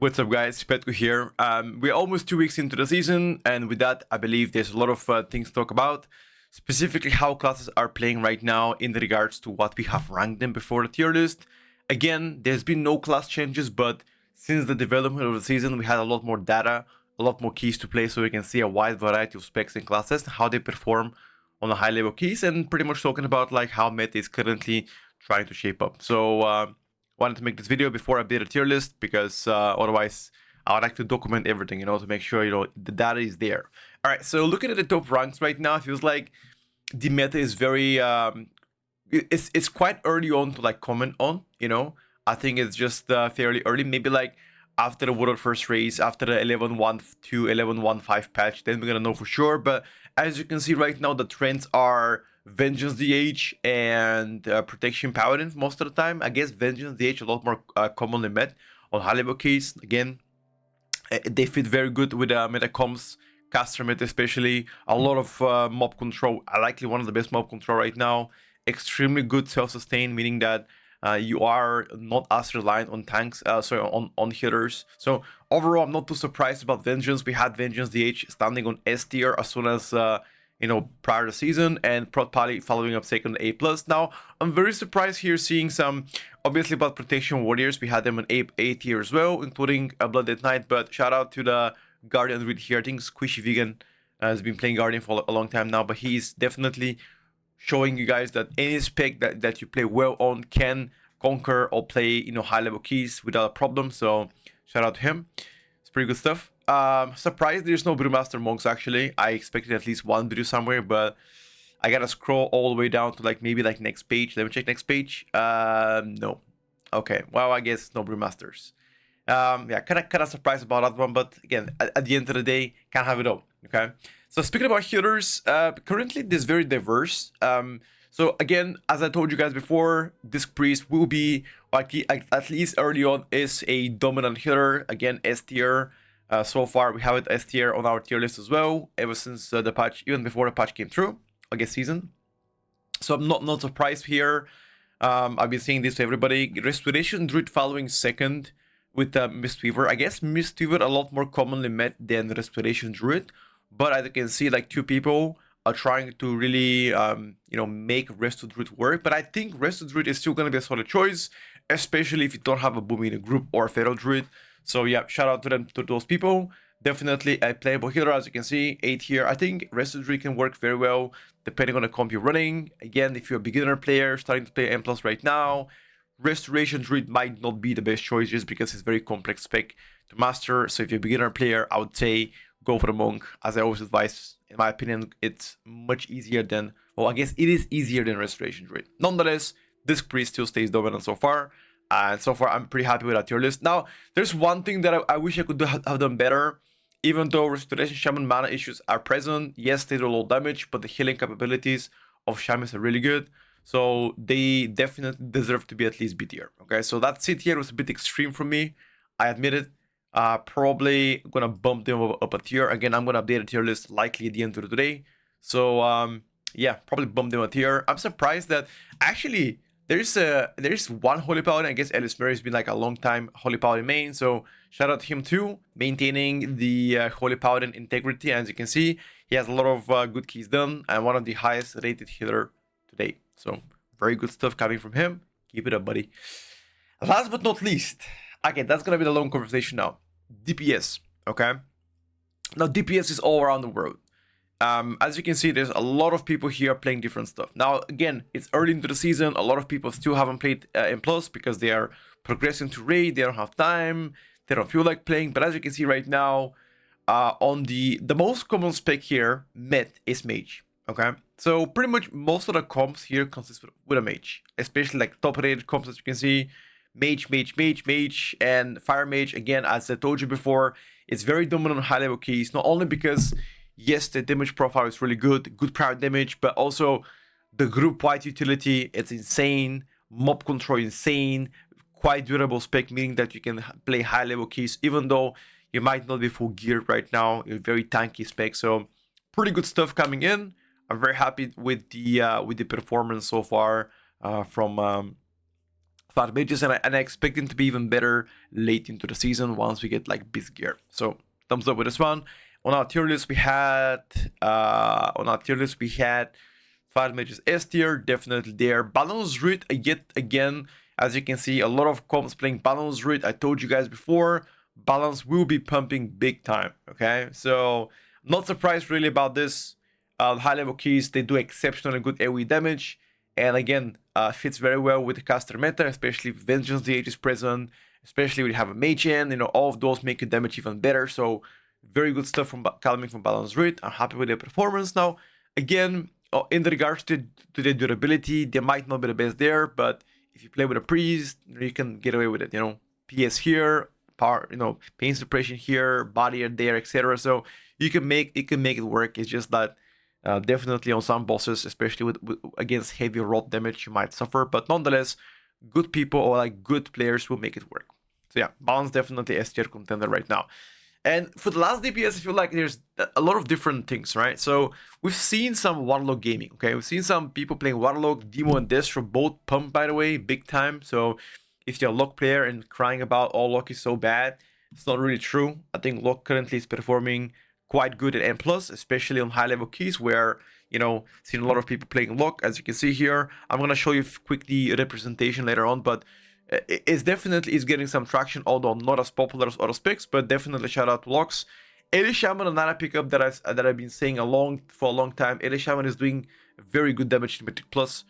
What's up, guys? Petko here. We're almost 2 weeks into the season, and with that, I believe there's a lot of things to talk about. Specifically, how classes are playing right now in regards to what we have ranked them before the tier list. Again, there's been no class changes, but since the development of the season, we had a lot more data, a lot more keys to play, so we can see a wide variety of specs and classes, how they perform on the high level keys, and pretty much talking about like how meta is currently trying to shape up. So wanted to make this video before I update a tier list because otherwise I would like to document everything, to make sure, the data is there. All right, so looking at the top ranks right now, it feels like the meta is very, it's quite early on to like comment on, I think it's just fairly early, maybe like after the World First race, after the 11.1.2, 11.1.5 patch, then we're gonna know for sure. But as you can see right now, the trends are Vengeance DH and Protection Paladin most of the time. I guess Vengeance DH a lot more commonly met on high level keys. Again, they fit very good with Metacoms, caster meta especially. A lot of mob control, likely one of the best mob control right now. Extremely good self-sustain, meaning that you are not as reliant on tanks, on healers. So overall, I'm not too surprised about Vengeance. We had Vengeance DH standing on S tier as soon as prior to the season, and Prot Pali following up second A+. Now, I'm very surprised here seeing some, obviously about Protection Warriors, we had them on A tier as well, including a Blooded Knight, but shout out to the Guardian Reed here. I think Squishy Vegan has been playing Guardian for a long time now, but he's definitely showing you guys that any spec that you play well on can conquer or play, high level keys without a problem. So shout out to him. It's pretty good stuff. Surprised there's no Brewmaster Monks actually. I expected at least one Brew somewhere, but I gotta scroll all the way down to maybe next page. Let me check next page. No. Okay, well, I guess no Brewmasters. Yeah, kind of surprised about that one, but again, at the end of the day, can't have it all. Okay. So speaking about healers, currently this is very diverse. So again, as I told you guys before, Disc Priest will be, at least early on, is a dominant healer. Again, S tier. So far, we have it S tier on our tier list as well, ever since the patch, even before the patch came through, I guess season. So I'm not surprised here. I've been seeing this to everybody. Restoration Druid following second with Mistweaver. I guess Mistweaver a lot more commonly met than Restoration Druid. But as you can see, two people are trying to really, make Resto Druid work. But I think Resto Druid is still going to be a solid choice, especially if you don't have a Boom in a group or a Feral Druid. So yeah, shout out to them, to those people. Definitely a playable healer, as you can see, 8 here. I think Resto Druid can work very well, depending on the comp you're running. Again, if you're a beginner player, starting to play M+ right now, Restoration Druid might not be the best choice just because it's very complex spec to master. So if you're a beginner player, I would say go for the Monk. As I always advise, in my opinion, it's much easier than, well, I guess it is easier than Restoration Druid. Nonetheless, Disc Priest still stays dominant so far. And so far, I'm pretty happy with that tier list. Now, there's one thing that I wish I could have done better. Even though Restoration Shaman mana issues are present, yes, they do low damage, but the healing capabilities of Shamans are really good. So they definitely deserve to be at least B tier. Okay, so that C tier was a bit extreme for me. I admit it. Probably gonna bump them up a tier. Again, I'm gonna update a tier list likely at the end of the day. So yeah, probably bump them a tier. I'm surprised that actually there's one Holy Paladin. I guess Ellis Murray has been a long time Holy Paladin main. So shout out to him too, maintaining the Holy Paladin integrity. As you can see, he has a lot of good keys done and one of the highest rated healer today. So very good stuff coming from him. Keep it up, buddy. Last but not least, okay, that's gonna be the long conversation now. DPS, okay? Now DPS is all around the world. As you can see, there's a lot of people here playing different stuff. Now, again, it's early into the season. A lot of people still haven't played M+ because they are progressing to raid. They don't have time. They don't feel like playing. But as you can see right now, on the most common spec here, Met, is Mage. Okay, so pretty much most of the comps here consist with a Mage, especially top rated comps, as you can see. Mage, and Fire Mage. Again, as I told you before, it's very dominant on high level keys, not only because yes, the damage profile is really good prior damage, but also the group-wide utility, it's insane. Mob control, insane. Quite durable spec, meaning that you can play high-level keys, even though you might not be full geared right now. It's very tanky spec, so pretty good stuff coming in. I'm very happy with the performance so far from flat mages, and I expect them to be even better late into the season once we get like beast gear. So thumbs up with this one. On our tier list we had flat mages S tier, definitely there. Balance Root yet again, as you can see, a lot of comps playing Balance Root. I told you guys before, balance will be pumping big time. Okay, so not surprised really about this. High level keys, they do exceptionally good AoE damage, and again, fits very well with the caster meta, especially if Vengeance DH is present, especially when you have a mage in, all of those make your damage even better. So very good stuff coming from Balance Root. I'm happy with their performance. Now, again, in regards to their durability, they might not be the best there, but if you play with a priest, you can get away with it. PS here, power, pain suppression here, body there, etc. So you can make it work. It's just that definitely on some bosses, especially with against heavy rot damage, you might suffer. But nonetheless, good people or like good players will make it work. So yeah, balance definitely S tier contender right now. And for the last DPS, I feel like there's a lot of different things, right? So we've seen some Warlock gaming, okay? We've seen some people playing Warlock, Demo, and Destro both pump, by the way, big time. So if you're a Lock player and crying about, oh, Lock is so bad, it's not really true. I think Lock currently is performing quite good at N+, especially on high-level keys where, seen a lot of people playing Lock, as you can see here. I'm going to show you quickly representation later on, but it's definitely getting some traction, although not as popular as other specs, but definitely shout out to Locks. Eli Shaman, another pickup that I've been saying for a long time. Eli Shaman is doing very good damage in Mythic Plus.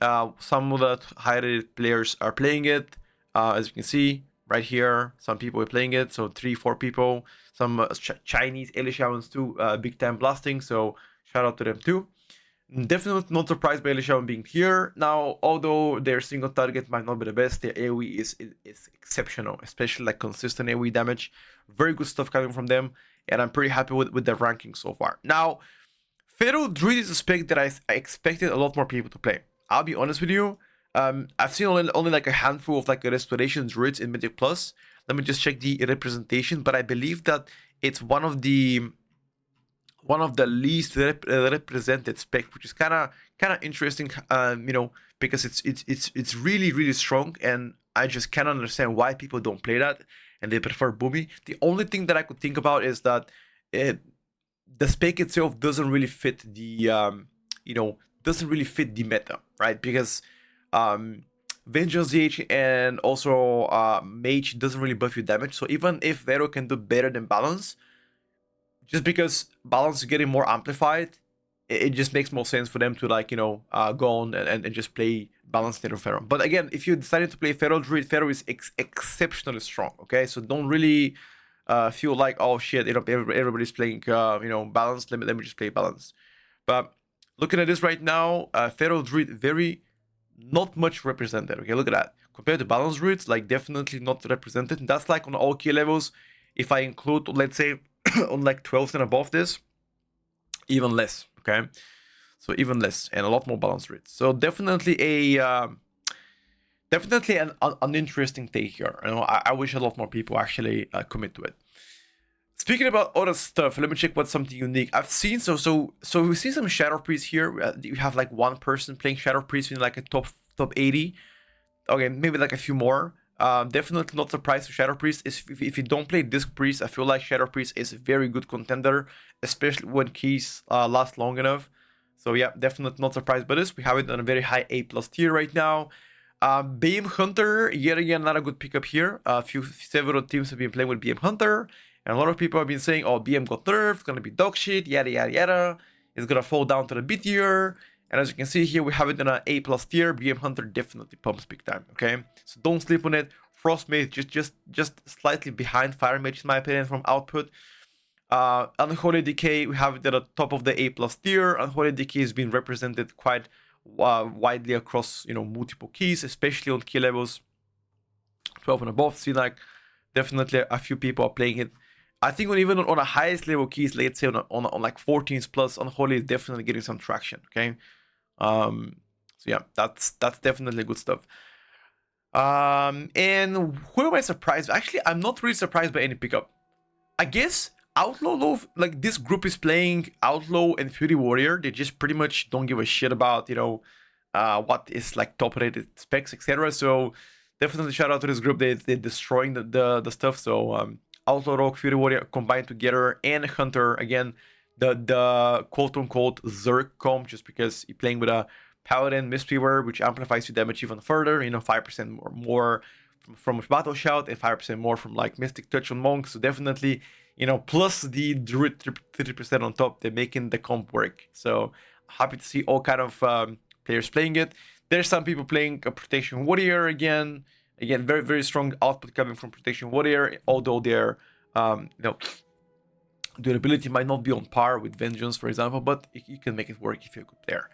Some of the high-rated players are playing it, as you can see right here. Some people are playing it, so 3-4 people. Some Chinese Eli Shamans too, big time blasting. So shout out to them too. Definitely not surprised by Eli Shaman being here. Now, although their single target might not be the best, their AoE is exceptional, especially like consistent AoE damage. Very good stuff coming from them, and I'm pretty happy with their ranking so far. Now, Feral Druid is a spec that I expected a lot more people to play. I'll be honest with you. I've seen only like a handful of like restoration druids in Mythic Plus. Let me just check the representation, but I believe that it's one of the least represented spec, which is kind of interesting, because it's really strong, and I just can't understand why people don't play that and they prefer Boomy. The only thing that I could think about is that the spec itself doesn't really fit the meta, right? Because Vengeance DH and also Mage doesn't really buff you damage. So even if Vero can do better than Balance, just because Balance is getting more amplified, it just makes more sense for them to go on and just play Balance instead of Pharaoh. But again, if you decided to play Feral Druid, Pharaoh is exceptionally strong. Okay, so don't really feel like, oh shit, everybody's playing Balance. Let me just play Balance. But looking at this right now, Feral Druid very not much represented. Okay, look at that. Compared to Balance Druids, like definitely not represented. And that's like on all key levels. If I include, let's say, on like 12s and above this, even less. Okay, so even less and a lot more Balance Druids. So definitely an interesting take here. I wish a lot more people actually commit to it. Speaking about other stuff, let me check what's something unique. I've seen so we've seen some Shadow Priest here. You have like one person playing Shadow Priest in like a top 80. Okay, maybe like a few more. Definitely not surprised with Shadow Priest. If you don't play Disc Priest, I feel like Shadow Priest is a very good contender, especially when keys last long enough. So yeah, definitely not surprised by this. We have it on a very high A+ tier right now. BM Hunter, yet again, not a good pickup here. Several teams have been playing with BM Hunter, and a lot of people have been saying, oh, BM got nerfed, it's gonna be dog shit, yada yada yada. It's gonna fall down to the B tier. And as you can see here, we have it in an A+ tier. BM Hunter definitely pumps big time, okay? So don't sleep on it. Frostmage just slightly behind Fire Mage in my opinion from output. Unholy Decay, we have it at the top of the A+ tier. Unholy Decay has been represented quite widely across multiple keys, especially on key levels 12 and above. See, like definitely a few people are playing it. I think even on the highest level keys, let's say on like 14s plus, Unholy is definitely getting some traction, okay? So yeah, that's definitely good stuff. And who am I surprised? Actually, I'm not really surprised by any pickup. I guess Outlaw, like this group is playing Outlaw and Fury Warrior. They just pretty much don't give a shit about what is like top rated specs, etc. So definitely shout out to this group. They're destroying the stuff. So Outlaw Rogue, Fury Warrior combined together, and Hunter again, the quote unquote Zerg comp, just because you're playing with a Paladin Mistweaver, which amplifies your damage even further. 5% more from Battle Shout and 5% more from like Mystic Touch on Monk. So definitely, plus the Druid 30% on top, they're making the comp work. So happy to see all kind of players playing it. There's some people playing a Protection Warrior again. Again, very, very strong output coming from Protection Warrior, although their durability might not be on par with Vengeance, for example, but you can make it work if you're a good player.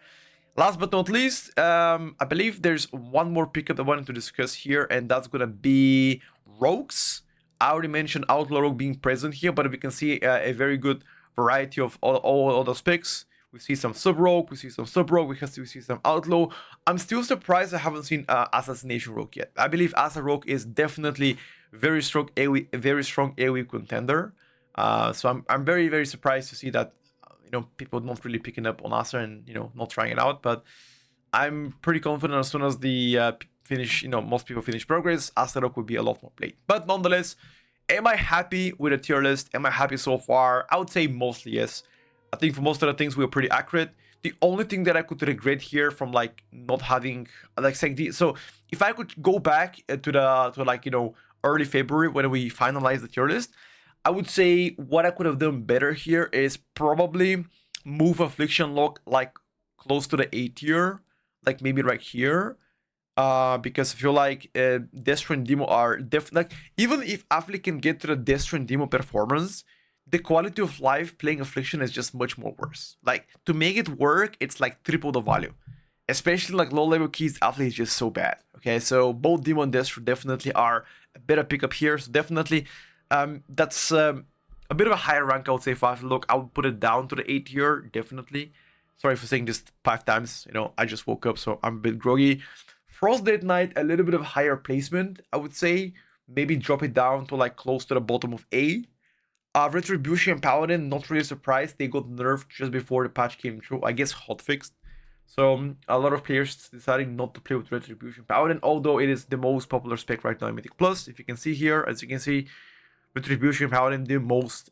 Last but not least, I believe there's one more pickup I wanted to discuss here, and that's going to be Rogues. I already mentioned Outlaw Rogue being present here, but we can see a very good variety of all those picks. We see some Sub-Rogue, we see some Outlaw. I'm still surprised I haven't seen Assassination Rogue yet. I believe Assa Rogue is definitely very strong AoE contender. So I'm very, very surprised to see that people not really picking up on Assa and not trying it out. But I'm pretty confident as soon as the most people finish progress, Assa Rogue will be a lot more played. But nonetheless, am I happy with the tier list? Am I happy so far? I would say mostly yes. I think for most of the things we were pretty accurate. The only thing that I could regret here from like not having like saying so if I could go back to early February when we finalized the tier list, I would say what I could have done better here is probably move Affliction Lock like close to the A tier, like maybe right here. Because I feel like Destro and Demo are definitely like, even if Afflic can get to the Destro and Demo performance, the quality of life playing Affliction is just much more worse. Like, to make it work, it's like triple the value. Especially like low level keys, Afflic is just so bad. Okay, so both Demo and Destro definitely are a better pickup here. So definitely, that's a bit of a higher rank, I would say, for Afflic. Look, I would put it down to the 8 tier, definitely. Sorry for saying this 5 times. I just woke up, so I'm a bit groggy. Frost Dead Knight, a little bit of higher placement, I would say. Maybe drop it down to like close to the bottom of A. Retribution Paladin, not really surprised. They got nerfed just before the patch came through. I guess hotfixed. So a lot of players deciding not to play with Retribution Paladin, although it is the most popular spec right now in Mythic Plus. If you can see here, as you can see, Retribution Paladin, the most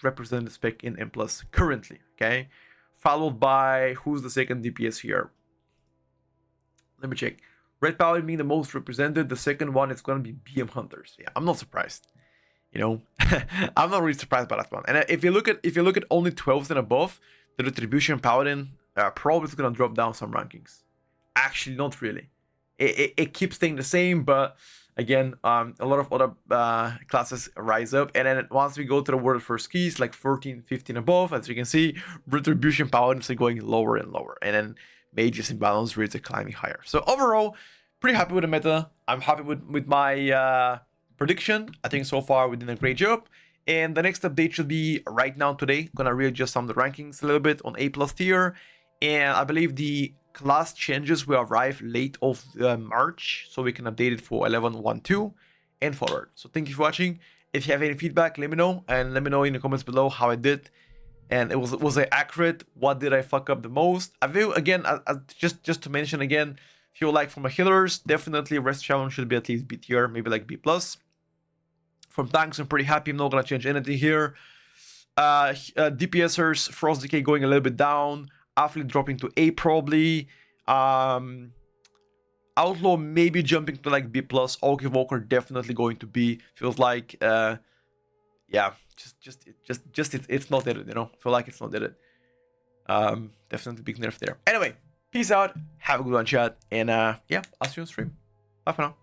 represented spec in M Plus currently. Okay, followed by who's the second DPS here? Let me check. Red Paladin being the most represented. The second one is going to be BM Hunters. Yeah, I'm not surprised. I'm not really surprised by that one. And if you look at only 12s and above, the Retribution Paladin probably is gonna drop down some rankings. Actually, not really. It keeps staying the same, but again, a lot of other classes rise up. And then once we go to the World First keys, like 14, 15 above, as you can see, Retribution Paladins are going lower and lower. And then Mages and Balance Reeds are climbing higher. So overall, pretty happy with the meta. I'm happy with my prediction. I think so far we did a great job, and the next update should be right now today. Gonna readjust some of the rankings a little bit on A+ tier, and I believe the class changes will arrive late of March, so we can update it for 11.1.2 and forward. So thank you for watching. If you have any feedback, let me know, and let me know in the comments below how I did, and was I accurate? What did I fuck up the most? I feel again, just to mention again, feel like for my healers, definitely Rest Challenge should be at least B tier, maybe like B+. From tanks, I'm pretty happy. I'm not gonna change anything here. DPSers, Frost Decay going a little bit down. Afflic dropping to A probably. Outlaw maybe jumping to like B+. Orc Evoker definitely going to B. Feels like yeah, it's not it, Feel like it's not it. Definitely big nerf there. Anyway, peace out. Have a good one, chat. And yeah, I'll see you on stream. Bye for now.